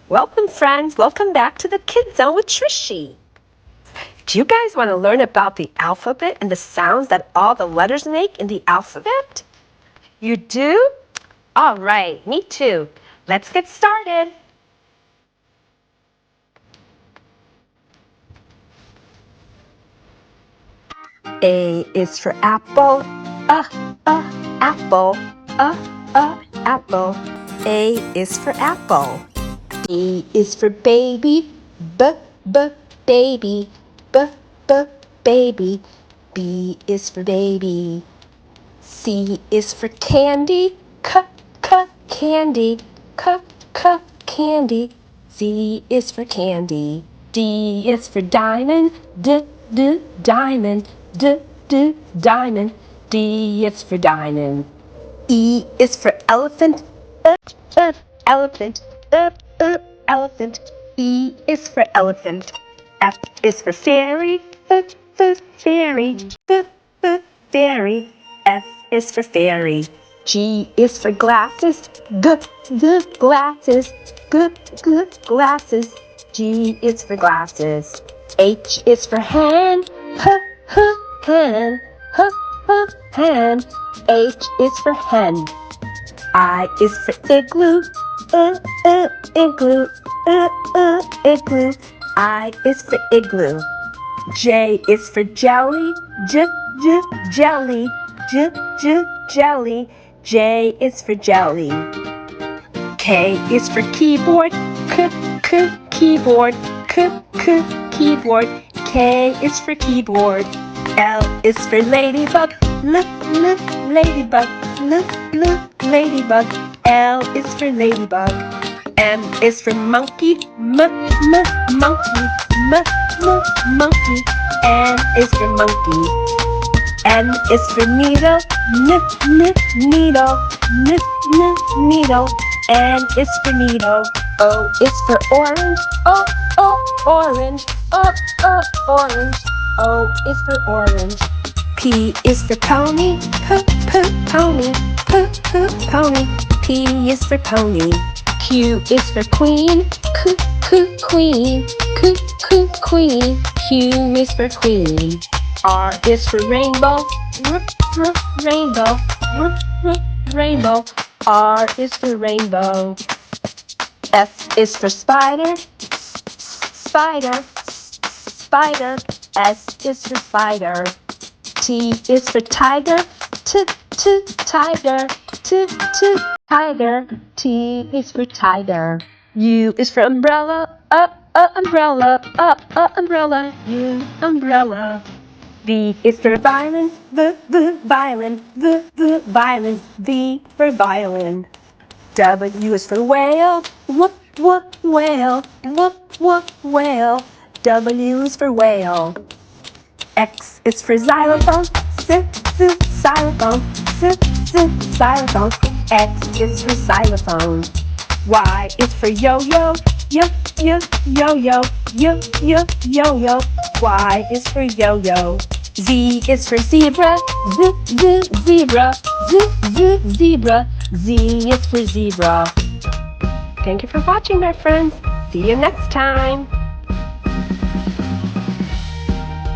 Welcome, friends. Welcome back to the Kids Zone with Trishy. Do you guys want to learn about the alphabet and the sounds that all the letters make in the alphabet? You do? All right, me too. Let's get started. A is for apple. Apple. Apple. A is for apple. B is for baby. Baby. Baby. B is for baby. C is for candy. Candy. Candy. C is for candy. D is for diamond. Diamond. Diamond. D is for diamond. E is for elephant. Elephant. Elephant. E is for elephant. F is for fairy. Fairy. Fairy. F is for fairy. G is for glasses. Glasses. Glasses. G is for glasses. H is for hand. Hand. Hand. H is for hen. I is for igloo. Igloo. Igloo. I is for igloo. J is for jelly. Jelly. Jelly. J is for jelly. K is for keyboard. Keyboard. Keyboard. K is for keyboard. L is for ladybug. Ladybug. Ladybug. L is for ladybug. M is for monkey. Monkey. Monkey. N is for monkey. N is for needle. Needle. Needle. N is for needle. O is for orange. Orange. Orange. O is for orange. P is for pony. Pony. Pony. P is for pony. Q is for queen. Queen. Queen. Q is for queen. R is for rainbow. Rainbow. Rainbow. R is for rainbow. S is for spider. Spider. Spider. S is for spider. T is for tiger. Tiger. Tiger. T is for tiger. U is for umbrella. Umbrella. Umbrella. U, umbrella. V is for violin. Violin. Violin. V for violin. W is for whale. Whale. Whale. W is for whale. X is for xylophone. Xylophone. Xylophone. X is for xylophone. Y is for yo-yo. Yo-yo. Yo-yo. Y is for yo-yo. Z is for zebra. Zebra. Zebra. Z is for zebra. Thank you for watching, my friends. See you next time.